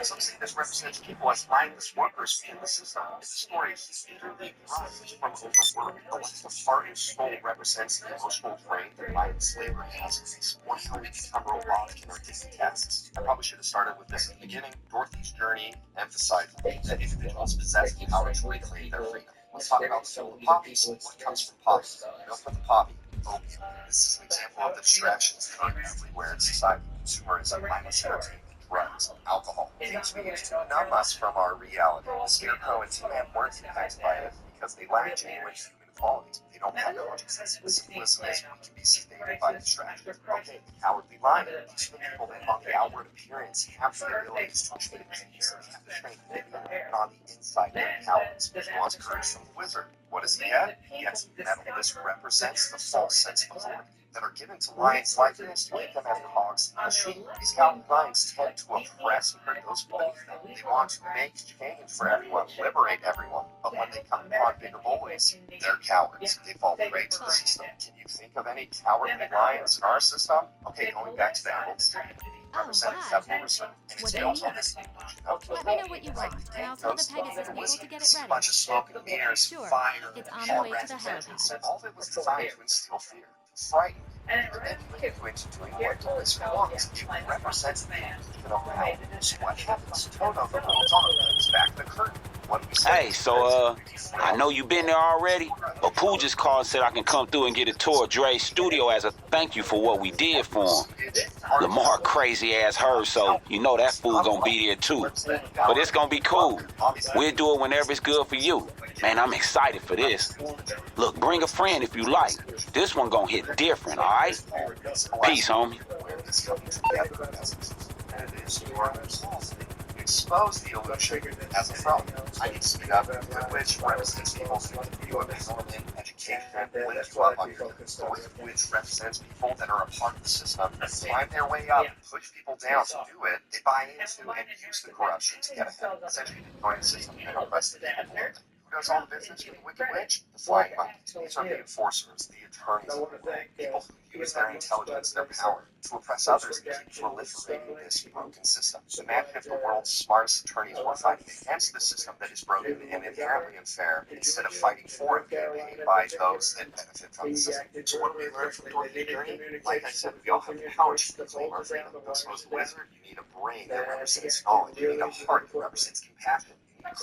Some say this represents people as mindless workers in the system. In the story, this interleague runs from overwork. The left of heart and soul represents the emotional drain that mindless labor has, or how we become robotic in our daily tasks. I probably should have started with this at the beginning. Dorothy's journey emphasized that individuals possess the power to reclaim their freedom. Let's talk about the poppies. What comes from poppy? Milk with the poppy. Opium. This is an example of the distractions that are everywhere in society. Consumerism, mindless entertainment, drugs, alcohol, things we use to numb us from our reality. The Scarecrow and T-Man weren't impacted by it because they lack genuine human qualities. They don't have no simplicity as we can be sedated by distraction. Okay, the Cowardly Lion. These are the people that on the outward appearance have the abilities to achieve things. They have the strength within them, and on the inside they're cowards. He wants courage from the wizard. What does he get? He gets metal. This represents the false sense of authority that are given to lions like this to keep them as cogs in the machine. These cowardly lions tend to oppress and hurt those beneath them. They want to make change for everyone, liberate everyone, but when they come upon bigger boys, they're cowards. They fall prey to the system. Can you think of any cowardly lions in our system? Okay, going back to the Emerald Strategy. Representing capitalism, and it's built on this illusion of Let me know what you want, and I'll tell the Pegasus people to get it a ready. bunch of smoke and mirrors, Sure, fire, it's on the way to the vengeance, helipad. and all of it was designed to instill fear, to frighten, and manipulate you into doing what this wants. It represents the illusion of power. So what happens? Toto, the little dog, comes back the curtain. What do we say? Hey, so, I know you been there already, but Pooh just called and said I can come through and get a tour of Dre's studio as a thank you for what we did for him. Lamar crazy ass her, so you know that fool gonna be there too. But it's gonna be cool. We'll do it whenever it's good for you. Man, I'm excited for this. Look, bring a friend if you like. This one gonna hit different, alright? Peace, homie. Expose the illusion as a problem. I need to speed up. The witch represents people who give you a development, education, lift you up on your the witch represents people that are a part of the system, climb their way up, push people down to do it. They buy into and use the corruption to get ahead. Essentially, destroying the system and oppress the people below them. Who does all the business for the Wicked Witch? The Flying Monkeys. These are the enforcers, the attorneys of the world, people who use their intelligence, their power, to oppress others and keep proliferating this broken system. Imagine if the world's smartest attorneys were fighting against the system that is broken and inherently unfair, instead of fighting for and campaigning by those that benefit from the system. So what do we learn from Dorothy Journey? Like I said, we all have the power to reclaim our freedom. As opposed to the wizard, you need a brain that represents knowledge. You need a heart that represents compassion.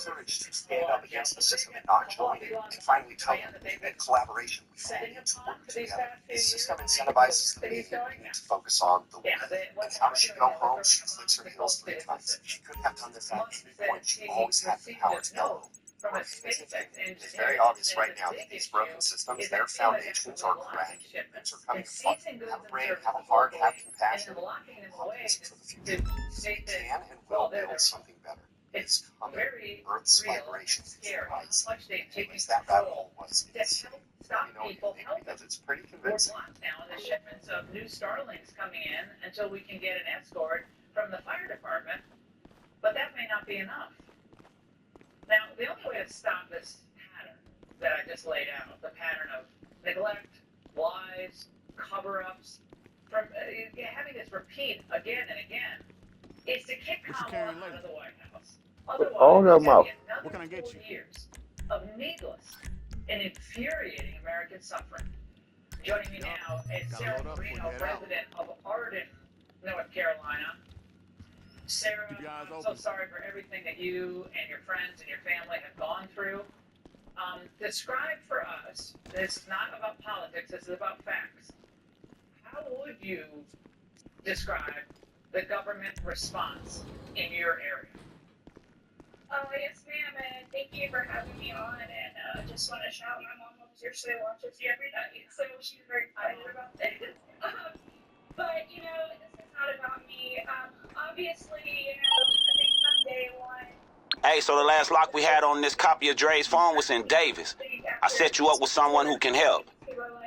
Courage to stand up against the system and not join it, and finally tell them that collaboration, we all need to work together. The system incentivizes the behavior. We need to focus on the woman. And how does she go home? She clicks her heels 3 times. She could have done this at any point. She always had the power to go. It's very obvious right now that these broken systems, their foundations are cracking. Things are coming apart. Have a brain, have a heart, have compassion, and optimism for the future. We can and will build something better. It's coming. Earth's vibration is rising. Anyways, that rabbit hole was insane. Let me know what you think, because it's pretty convincing. We're blocked now on the shipments of new Starlings coming in until we can get an escort from the fire department, but that may not be enough. Now, the only way to stop this pattern that I just laid out, the pattern of neglect, lies, cover-ups, from having this repeat again and again, is to kick Kamala out of the White House. Otherwise, What can I get you? Years of needless and infuriating American suffering. Joining me now is Sarah Marino, resident of Arden, North Carolina. Sarah, I'm so sorry for everything that you and your friends and your family have gone through. Describe for us, this is not about politics, this is about facts. How would you describe the government response in your area? Yes, ma'am, and thank you for having me on. And just want to shout, my mom seriously watches you every night, so she's very excited about this. But this is not about me. Obviously, I think from day one, Hey, so the last lock we had on this copy of Dre's phone was in Davis. I set you up with someone who can help.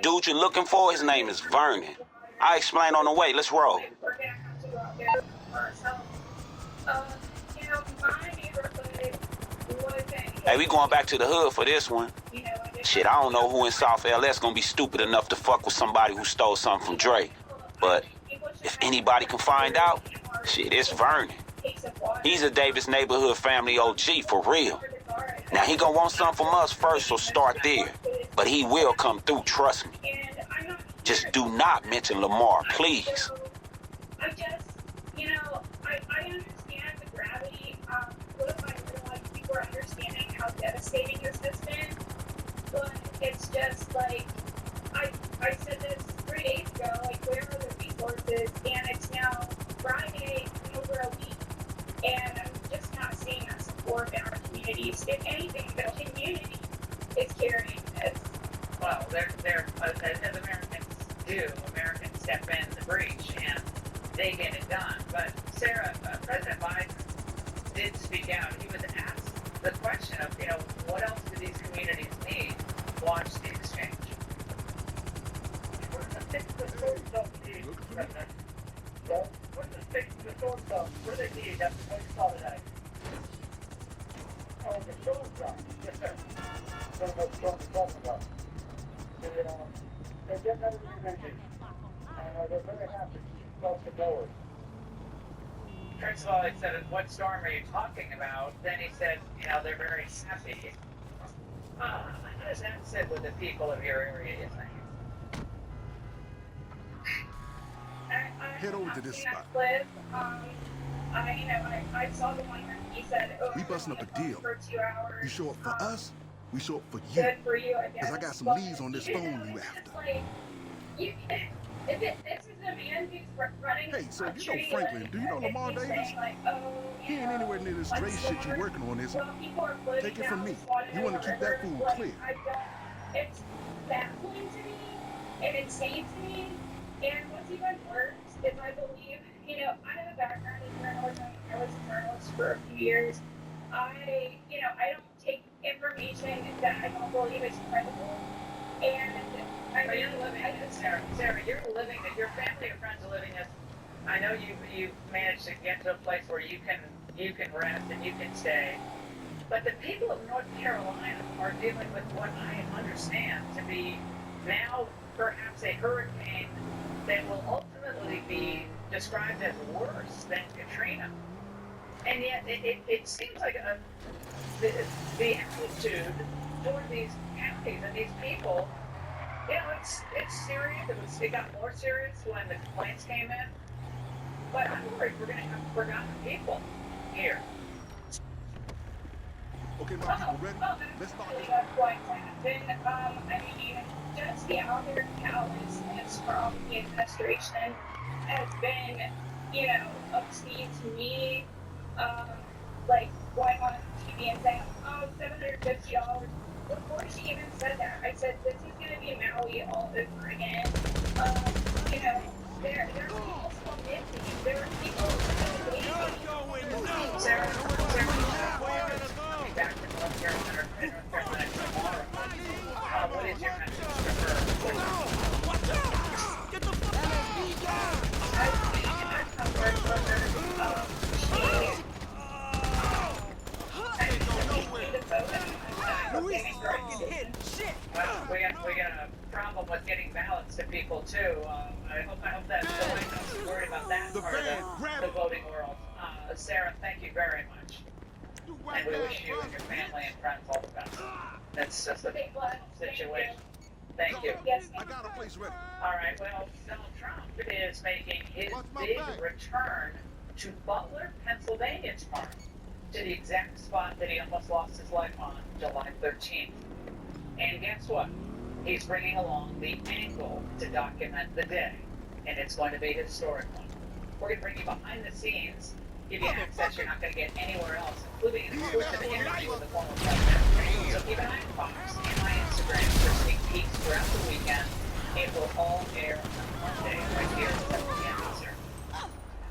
Dude you're looking for, his name is Vernon. I'll explain on the way. Let's roll. We're gonna have to go out there for ourselves. You know, my neighborhood wasn't. Hey, we going back to the hood for this one. Shit, I don't know who in South LS gonna be stupid enough to fuck with somebody who stole something from Dre. But if anybody can find out, shit, it's Vernon. He's a Davis neighborhood family OG for real. Now he gonna want something from us first, so start there. But he will come through, trust me. Just do not mention Lamar, please. I just, you know, I understand the gravity. What if I realize people are understanding how devastating this has been? But it's just like, I said this 3 days ago, like, where are the resources? And it's now Friday, in over a week, and I'm just not seeing that support in our communities. If anything, the community is carrying this. Well, they're as Americans do, Americans step in the breach and they get it done. But Sarah, President Biden did speak out. He was asked the question of, you know, what else do these communities need? Watch the exchange. Where's the fix the storm stuff need, President? Where's the fix the storm stuff? What do they need? That's what you saw today. Oh, the storm stuff. Yes, sir. I don't know what storm you're talking about. They're getting out of the engine. They're very happy. Across the board. First of all, he said, what storm are you talking about? Then he said, you know, they're very happy. How does that sit with the people of your area, you think? Head over to this spot. I saw the one where he said, oh, We busting up a deal. For 2 hours. You show up for us, we show up for you. Good for you, I guess. Because I got some leads on this phone you after. Like, this is a man who's running. Hey, so you know country, Franklin, like, do you know Lamar he's Davis? saying, like, oh, He ain't anywhere near this Dre shit you working on, is he? Take it from me. You want to keep that fool clear. It's baffling to me and insane to me. And what's even worse is I believe, you know, I have a background in journalism. I was a journalist for a few years. I don't take information that I don't believe is credible. And But you're living this, Sarah. Sarah, you're living it. Your family or friends are living this. I know you managed to get to a place where you can rest and you can stay. But the people of North Carolina are dealing with what I understand to be now perhaps a hurricane that will ultimately be described as worse than Katrina. And yet it seems like the attitude toward these counties and these people, you know, it's serious. It got more serious when the complaints came in. But I'm worried we're going to have forgotten people here. Okay, my people ready? Let's start this. That's quite happen. I mean, just the outer callousness from the administration has been, you know, obscene to me. Like going on TV and saying, oh, $750. Before she even said that, I said, this is going to be Maui all over again. You know, there are people still missing. There are people still waiting. Sarah, back to North Carolina tomorrow. What is your message to her? Get the fuck We got a problem with getting ballots to people too. I hope that the White House is worried about that part of the voting world. Sarah, thank you very much. And we wish you and your family and friends all the best. That's just a situation. Thank you. I got a place ready. All right, well, Donald Trump is making his big return to Butler, Pennsylvania tomorrow, to the exact spot that he almost lost his life on July 13th. And guess what? He's bringing along the Angle to document the day, and it's going to be a historic one. We're going to bring you behind the scenes, give you access you're not going to get anywhere else, including an exclusive interview with the former president. So keep an eye on Fox and my Instagram for sneak peeks throughout the weekend. It will all air on Monday right here at 7 p.m. Eastern.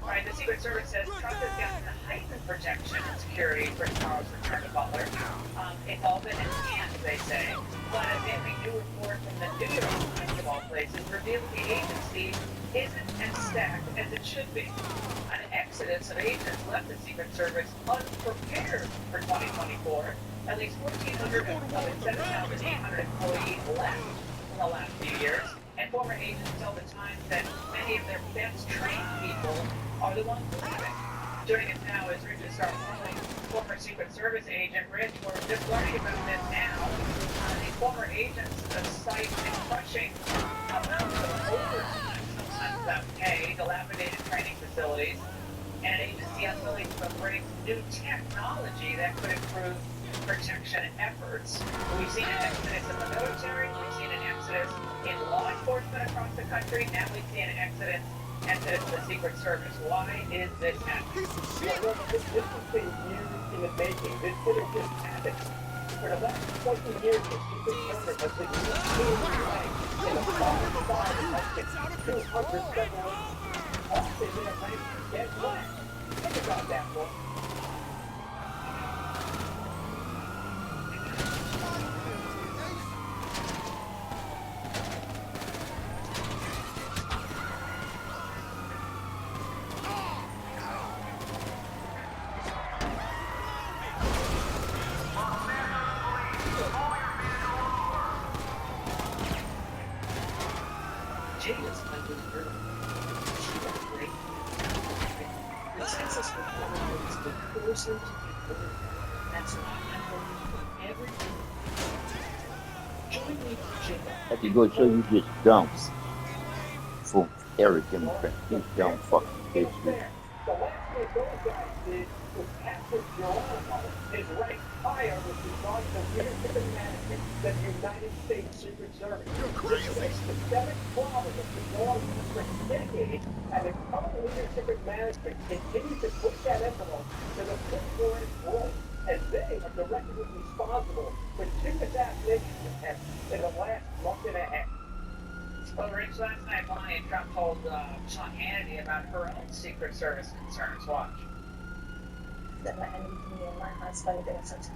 All right, the Secret Service says Trump has gotten the heightened protection and security for Charles Butler. It's all been enhanced, they say. But a new report from the New York Times, of all places, revealed the agency isn't as stacked as it should be. An exodus of agents left the Secret Service unprepared for 2024. At least 1,400 of its 7,800 employees left in the last few years. And former agents tell the Times that many of their best trained people are the ones leaving. Joining us now is Richard Scarpelli, former Secret Service agent. Rich, we're just learning about this now. These former agents cite and crushing amounts of overtime, sometimes without pay, dilapidated training facilities, and an agency unwilling to embrace new technology that could improve protection efforts. We've seen an exodus in the military, we've seen an exodus in law enforcement across the country, now we see an exodus in the Secret Service. Why is this happening? Well, this has been years in the making. This didn't just happen. For the last 20 years, the Secret Service has been routinely ranked in the top 5 of 200 federal offices in a race dead last. Think about that, boy. I could go show you just dumps for Eric Democrat. These dumb fucking bitches. The last thing those guys did was capture Geronimo is ranked higher with regard to leadership and management than the United States Secret Service. This is a systemic problem that's been going on for decades, and the current leadership and management continue to push that envelope to the point where it's growth, and they are directly responsible for 2 assassination attempts in the last month and a half. Well, Rich, last night Melania Trump told Sean Hannity about her own Secret Service concerns. Watch. That my enemy, me and my husband, are such.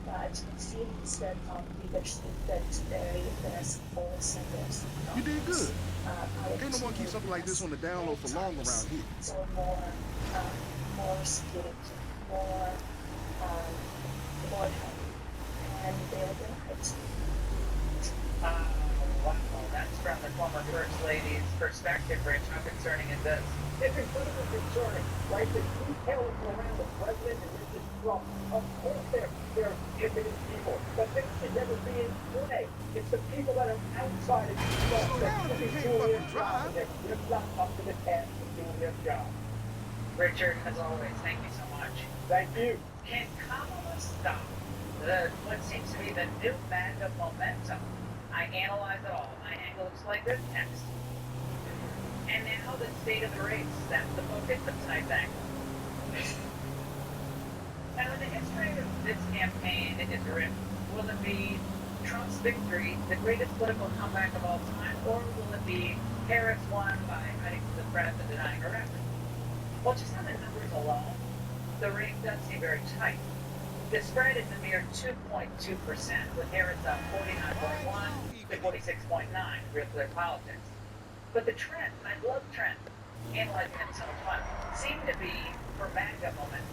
But it seems that leadership that there's force and there's You did good. Ain't no one keep something like this on the down low for long around here. So more spirit, more help, and they're right. Wow, that's from the former First Lady's perspective, Rich. How concerning is this? It's incredibly concerning, right? The details around the president and Mrs. Trump, of course they're gifted people, but they should never be in play. It's the people that are outside of these stuff that should be doing their job, and they're just not up to the task of doing their job. Richard, as always, thank you so much. Thank you. Can Kamala stop what seems to be the new MAGA momentum? I analyze it all. My angle looks like this next. And now the state of the race. That's the focus of tonight's angle. Now, in the history of this campaign, is written, will it be Trump's victory, the greatest political comeback of all time, or will it be Harris won by hiding to the press and denying her record? Well, just on the numbers alone, the race does seem very tight. The spread is a mere 2.2%, with Harris up 49.1 to 46.9 in Real Clear Politics. But the trend, and I love trends, analyzing them so much fun, seem to be for MAGA momentum.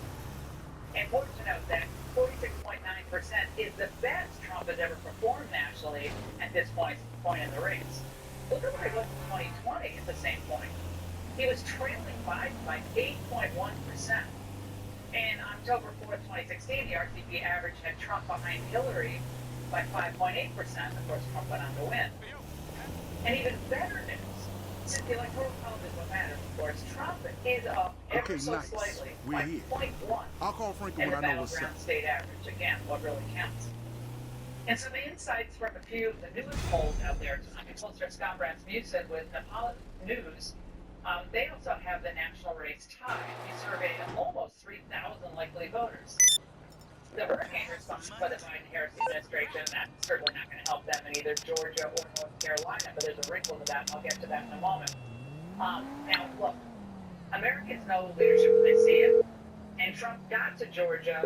Important to note that 46.9% is the best Trump has ever performed nationally at this point in the race. Look at where he was in 2020 at the same point. He was trailing Biden by 8.1%. In October 4th, 2016, the RCP average had Trump behind Hillary by 5.8%. Of course, Trump went on to win. And even better news, since the electoral college is what matters, of course, Trump is up ever so slightly by 0.1 I'll call Franco in the when I know what's up. battleground state average. Again, what really counts. And some insights from a few of the newest polls out there tonight. Pollster Scott Rasmussen with Nepal News. They also have the national race tied. He surveyed almost 3,000 likely voters. The hurricane response by the Biden-Harris administration, that's certainly not going to help them in either Georgia or North Carolina, but there's a wrinkle to that, and I'll get to that in a moment. Now, look, Americans know leadership when they see it, And Trump got to Georgia.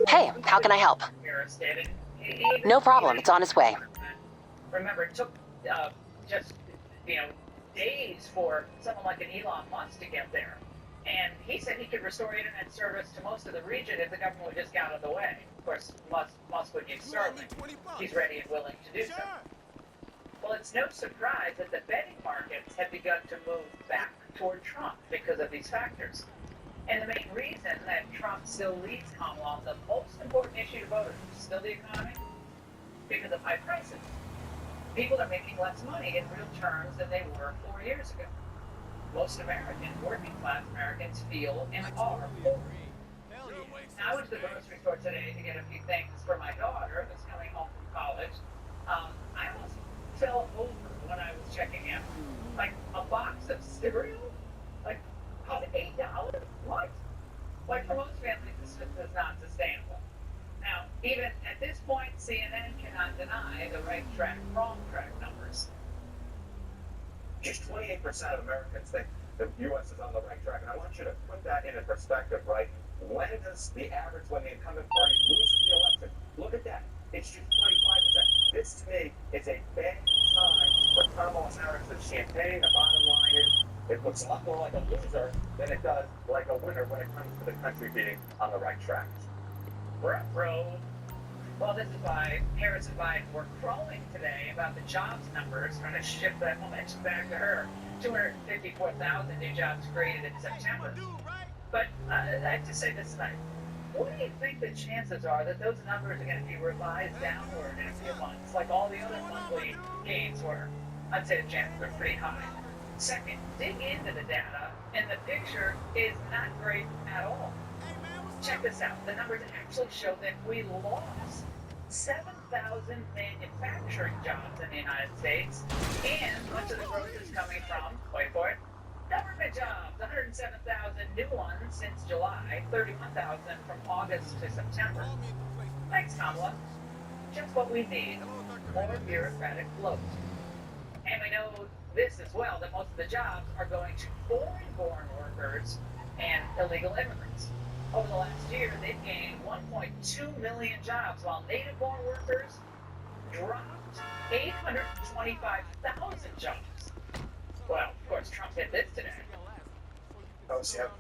Hey, how can I help? Harris did, and No problem. It's on its way. Remember, it took just days for someone like an Elon Musk to get there. And he said he could restore internet service to most of the region if the government would just get out of the way. Of course, Musk would use Starlink. He's ready and willing to do so. Well, it's no surprise that the betting markets have begun to move back toward Trump because of these factors. And the main reason that Trump still leads Kamala on the most important issue to voters, still the economy, because of high prices. People are making less money in real terms than they were 4 years ago. Most Americans, working class Americans, feel and are poor. Now, I went to the grocery store today to get a few things for my daughter that's coming home from college. I almost fell over when I was checking in. Like a box of cereal, like cost $8. What? Like for most families, this just is not sustainable. Now, even at this point, CNN cannot deny the right track, wrong track numbers. Just 28% of Americans think the U.S. is on the right track. And I want you to put that into perspective, right? When does the average, when the incumbent party loses the election, look at that. It's just 25%. This, to me, is a bad sign for Kamala Harris's campaign. The bottom line is, it looks a lot more like a loser than it does like a winner when it comes to the country being on the right track. Rough road. Well, this is why Harris and Biden were crowing today about the jobs numbers, trying to shift that momentum back to her. 254,000 new jobs created in September. But I have to say this tonight. What do you think the chances are that those numbers are going to be revised downward in a few months, like all the other monthly gains were? I'd say the chances are pretty high. Second, dig into the data, and the picture is not great at all. Check this out. The numbers actually show that we lost 7,000 manufacturing jobs in the United States, and much of the growth is coming from, wait for it, government jobs. 107,000 new ones since July, 31,000 from August to September. Thanks, Kamala. Just what we need, more bureaucratic bloat. And we know this as well, that most of the jobs are going to foreign-born workers and illegal immigrants. Over the last year, they've gained 1.2 million jobs, while native-born workers dropped 825,000 jobs. Well, of course, Trump did this today. You have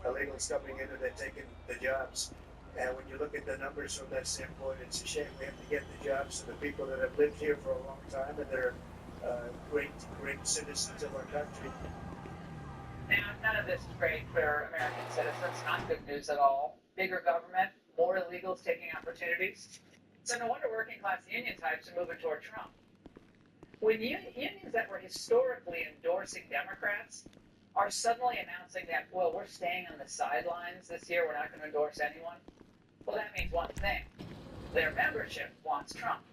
illegals coming in and they're taking the jobs. And when you look at the numbers from that standpoint, it's a shame we have to get the jobs to the people that have lived here for a long time and they're great citizens of our country. Now, none of this is great for American citizens, not good news at all. Bigger government, more illegals taking opportunities. So no wonder working class union types are moving toward Trump. When unions that were historically endorsing Democrats are suddenly announcing that, well, we're staying on the sidelines this year, we're not going to endorse anyone, well, that means one thing. Their membership wants Trump.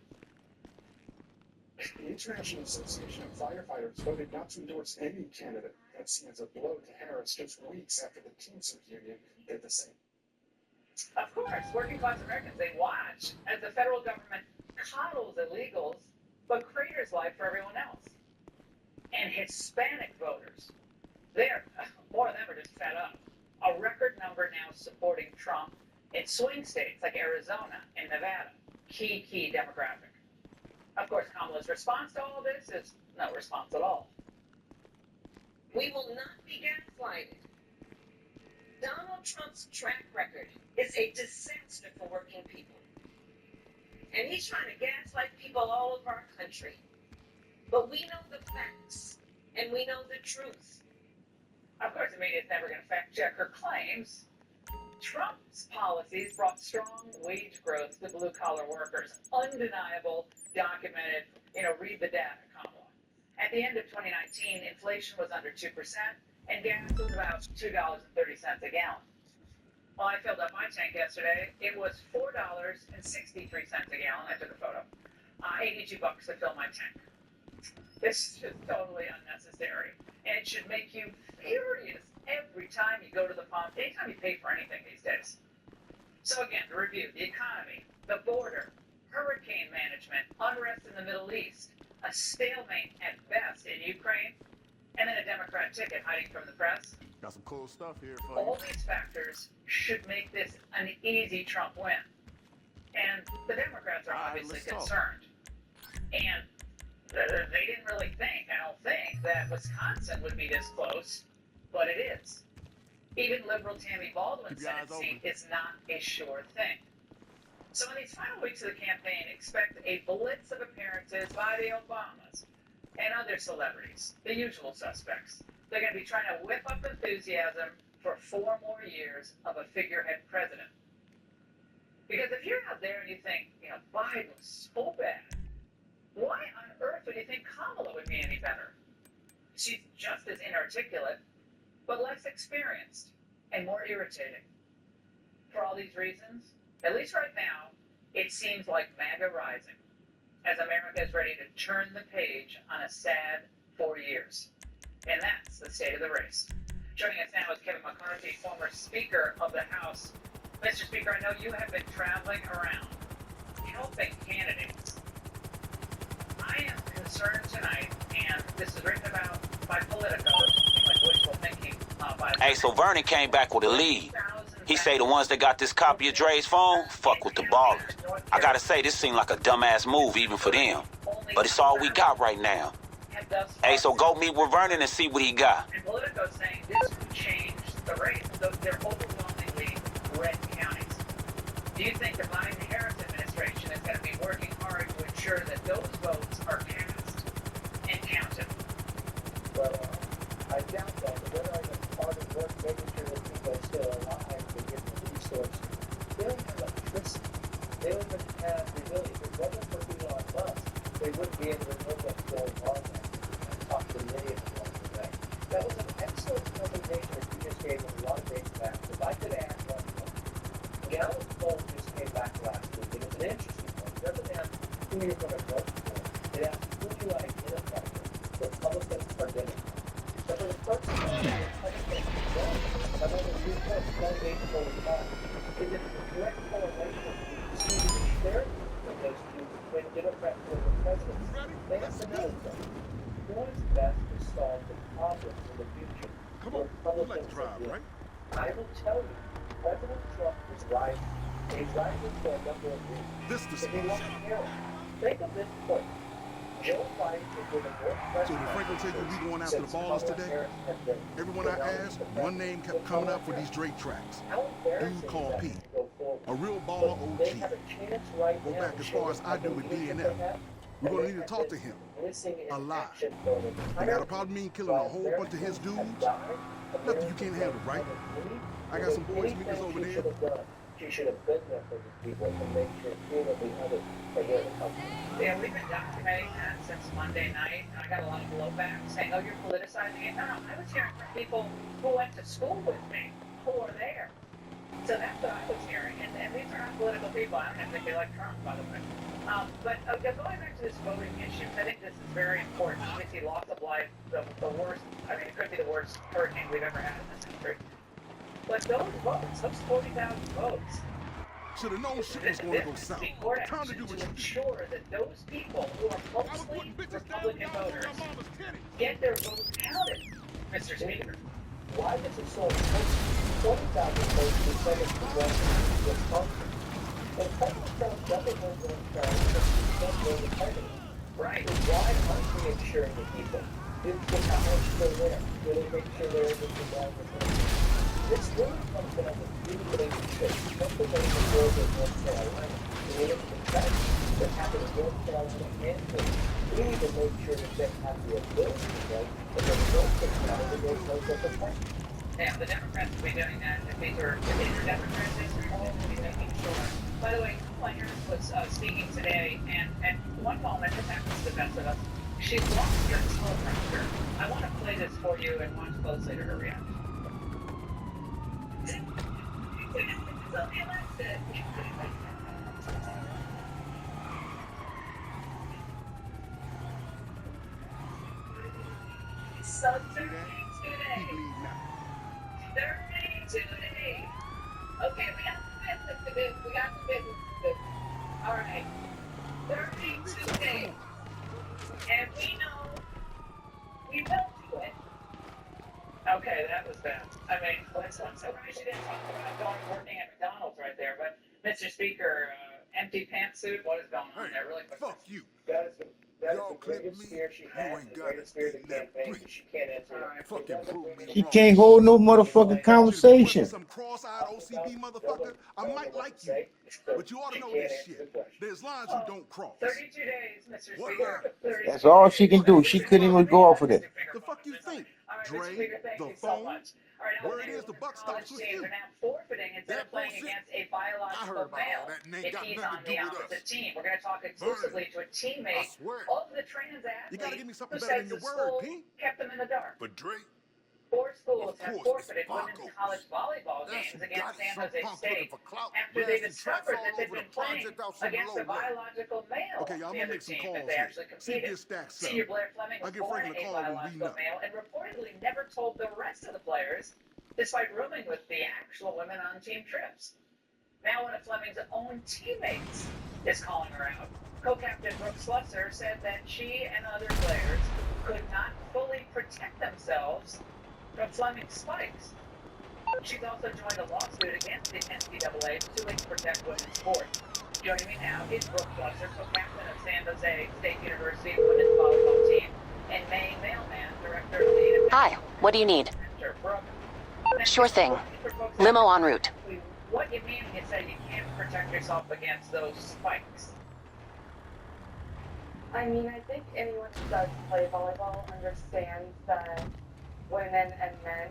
The International Association of Firefighters voted not to endorse any candidate. That's seen as a blow to Harris just weeks after the Teamsters Union did the same. Of course, working class Americans, they watch as the federal government coddles illegals, but craters life for everyone else. And Hispanic voters, more of them are just fed up. A record number now supporting Trump in swing states like Arizona and Nevada, key demographic. Of course, Kamala's response to all of this is no response at all. We will not be gaslighted. Donald Trump's track record is a disaster for working people. And he's trying to gaslight people all over our country. But we know the facts, and we know the truth. Of course, the media is never going to fact check her claims. Trump's policies brought strong wage growth to blue-collar workers. Undeniable, documented, read the data, Kamala. At the end of 2019, inflation was under 2%, and gas was about $2.30 a gallon. Well, I filled up my tank yesterday. It was $4.63 a gallon. I took a photo. $82 to fill my tank. This is just totally unnecessary, and it should make you furious every time you go to the pump, anytime you pay for anything these days. So again, to review, the economy, the border, hurricane management, unrest in the Middle East, a stalemate at best in Ukraine, and then a Democrat ticket hiding from the press. Got some cool stuff here for you. All these factors should make this an easy Trump win. And the Democrats are obviously concerned. And they didn't really think, I don't think, that Wisconsin would be this close, but it is. Even liberal Tammy Baldwin's Senate seat is not a sure thing. So in these final weeks of the campaign, expect a blitz of appearances by the Obamas and other celebrities, the usual suspects. They're going to be trying to whip up enthusiasm for 4 more years of a figurehead president. Because if you're out there and you think, Biden was so bad, why on earth would you think Kamala would be any better? She's just as inarticulate, but less experienced and more irritating. For all these reasons, at least right now, it seems like MAGA rising, as America is ready to turn the page on a sad 4 years. And that's the state of the race. Joining us now is Kevin McCarthy, former Speaker of the House. Mr. Speaker, I know you have been traveling around helping candidates. I am concerned tonight, and this is written about by Politico, like wishful thinking. Hey, so Vernon came back with a lead. He say the ones that got this copy of Dre's phone, fuck with the ballers. I gotta say, this seemed like a dumbass move even for them. But it's all we got right now. Hey, so go meet with Vernon and see what he got. And Politico's saying this could change the race. They're overwhelmingly red counties. Do you think the Biden-Harris administration is going to be working hard to ensure that those votes are cast and counted? Well, I doubt that. But they're going to hard at work making sure that people are still alive to get the resources. They don't have electricity. They don't even have the ability. If it wasn't for being on bus, they wouldn't be able to know what's going on there. I talked to many of them along the way. That was an excellent presentation that you just gave a lot of data back. If I could add one more. Gallup poll just came back last week, and it's an interesting one. It doesn't ask who you're going to vote for. It asks who you identify with, Republicans or Democrats. So for the first time, Republicans won by more than 2 points, 28-45. Is it a direct correlation to the sharing of those two when Democrats were the president? They have to know that. Who is best to solve the problems in the future? Come on, you like to drive, right? I will tell you, President Trump is rising. He's rising for a number of reasons. This is if you want to hear it, think of this point. Joe Biden is given more press. So did Franklin tell you we going after the ballers today? Everyone I asked, one name kept coming up for these Drake tracks. Dude called Pete. A real baller OG. Go back as far as I do with DNF. We're going to need to talk to him. Alive. You got a problem me killing a whole bunch of his dudes? Nothing you can't handle, right? I got some boys meetings over there. She should have been there for these people to make sure we have it for here to come. Yeah, we've been documenting that since Monday night. I got a lot of blowback saying, oh, you're politicizing it. No, I was hearing from people who went to school with me, who are there. So that's what I was hearing. And these are not political people. I don't have to be like Trump, by the way. But going back to this voting issue, I think this is very important. Obviously, loss of life, the worst, it could be the worst hurricane we've ever had in this country. But those votes, those 40,000 votes, should have known shit was going to go south. Time to do what you do. Ensure that those people who are mostly Republican voters get their votes counted, Mr. Speaker. Why this is so important? 40,000 votes to say it's Wisconsin. And President Trump doesn't want to because he can't go to president. Right. So why aren't we ensuring the people? It's how much they're there. Do they make sure they're able to buy the thing? This really comes down to 3 relationships. Pennsylvania, Georgia, and North Carolina. And we look at the tragedy that happened in North Carolina and Georgia. We need to make sure that they have the ability to vote, but they don't take out of the vote of the party. Yeah, the Democrats will be doing that. If these are Democrats, they will be making sure. By the way, Kamala Harris was speaking today, and at one moment, this happens to the best of us, she lost her teleprompter. I want to play this for you and watch closely to her reaction. So 32 days. Okay, we got the business. We got the business. All right. 32 days. And we know we will do it. Okay, that was bad. lawsuit? What is going on there? Really quick. Fuck you. That is Y'all the clip greatest me, fear she you has, ain't the got greatest fear of it the in that campaign, brief. but she can't answer it. Fucking prove me She wrong. can't hold no motherfucking Shit, if you wasn't conversation. some cross-eyed OCD motherfucker, I might like you. But you ought to know this shit. There's lines you don't cross. 32 days, Mr. What Speaker. line? That's all she can do. She couldn't even go off of that. The fuck you think? All right, Mr. Dre, Speaker, thank the you so phone, much. All right, where it Alabama is, the buck college stops with teams you. are now forfeiting instead of That playing bullshit? against a I heard biological about all male that and ain't if got he's nothing on to do the with opposite us. team. We're going to talk exclusively to a I teammate swear. of the trans You gotta athlete give me who something better than says your the word, school P. kept them in the dark. But Dre, 4 schools of have course, it's forfeited women's Vagos. college volleyball That's games who against got it. San Some Jose punks looking State for clout, after they blasting tracks discovered all that they've over the been playing project out some against low a biological male. Okay, y'all, I'm The gonna other make some team calls that they here. actually See if competed. this stacks up. Senior Blair Fleming I'll was give born Franklin a a call when we biological know. male and reportedly never told the rest of the players, despite rooming with the actual women on team trips. Now one of Fleming's own teammates is calling her out. Co-captain Brooke Slusser said that she and other players could not fully protect themselves from Fleming's spikes. She's also joined a lawsuit against the NCAA suing to protect women's sports. Joining me now is Brooke Slusser, co-captain of San Jose State University women's volleyball team, and May Mailman, director of the Hi, what do you need? Brooke. Sure thing. Limo en route. What you mean when you say you can't protect yourself against those spikes? I mean, I think anyone who does play volleyball understands that women and men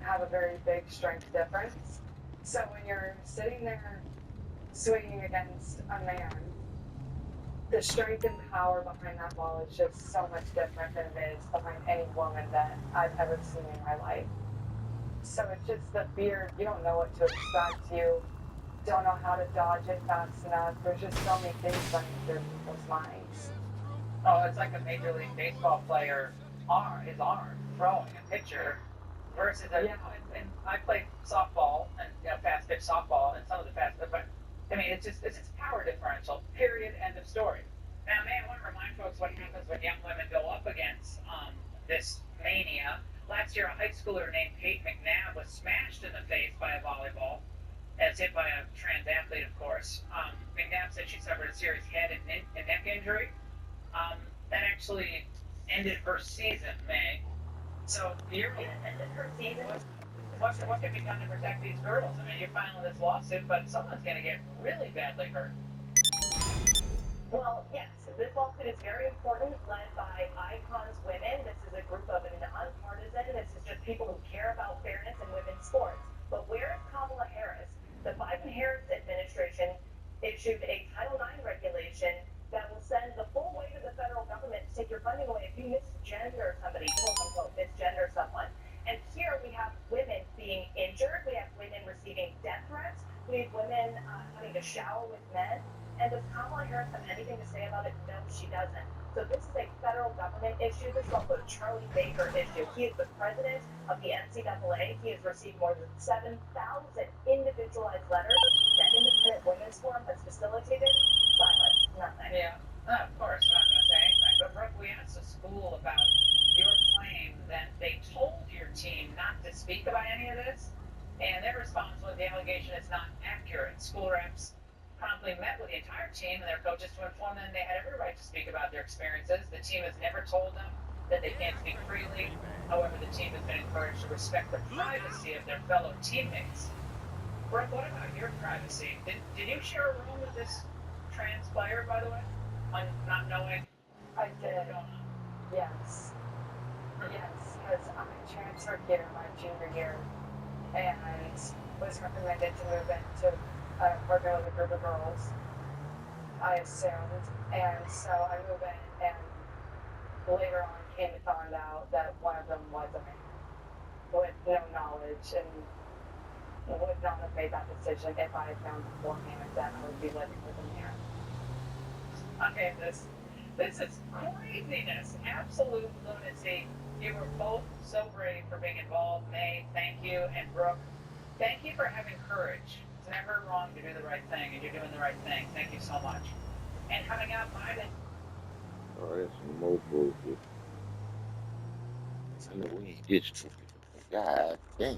have a very big strength difference. So when you're sitting there swinging against a man, the strength and power behind that ball is just so much different than it is behind any woman that I've ever seen in my life. So it's just the fear, you don't know what to expect, you don't know how to dodge it fast enough. There's just so many things running through people's minds. Oh, it's like a Major League Baseball player, his arm, throwing a pitcher, versus a, and I played softball, and fast pitch softball, and some of the fast, but I mean, it's just power differential, period, end of story. Now, May, I want to remind folks what happens when young women go up against this mania. Last year, a high schooler named Kate McNabb was smashed in the face by a volleyball, as hit by a trans athlete, of course. McNabb said she suffered a serious head and neck injury. That actually ended her season, May. So you're ended her season. What can be done to protect these girls? I mean, you're filing this lawsuit, but someone's going to get really badly hurt. Well, yes, this lawsuit is very important, led by Icons Women. This is a group of nonpartisan. This is just people who care about fairness in women's sports. But where is Kamala Harris? The Biden-Harris administration issued a Title IX regulation that will send the full weight of the federal government to take your funding away if you misgender somebody, quote unquote, misgender someone. And here we have women being injured. We have women receiving death threats. We have women having to shower with men. And does Kamala Harris have anything to say about it? No, she doesn't. So this is a federal government issue. This is also a Charlie Baker issue. He is the president of the NCAA. He has received more than 7,000 individualized letters that Independent Women's Forum has facilitated. Silence, nothing. Yeah, of course, I'm not going to say anything. But Brooke, we asked the school about your claim that they told your team not to speak about any of this, and their response was the allegation is not accurate. School reps promptly met with the entire team and their coaches to inform them they had every right to speak about their experiences. The team has never told them that they can't speak freely. However, the team has been encouraged to respect the privacy of their fellow teammates. Brooke, what about your privacy? Did you share a room with this trans player, by the way? Not knowing I did. what's going on? Yes. Yes, because I transferred here my junior year and was recommended to move into working with a group of girls, I assumed. And so I moved in, and later on came to find out that one of them was a man with no knowledge and would not have made that decision if I had known beforehand that I would be living with a man. Okay, this is craziness, absolute lunacy. You were both so brave for being involved. May, thank you, and Brooke, thank you for having courage. It's never wrong to do the right thing, and you're doing the right thing. Thank you so much. And coming out, Biden. Oh, that's some more bullshit. I know we ain't just God damn.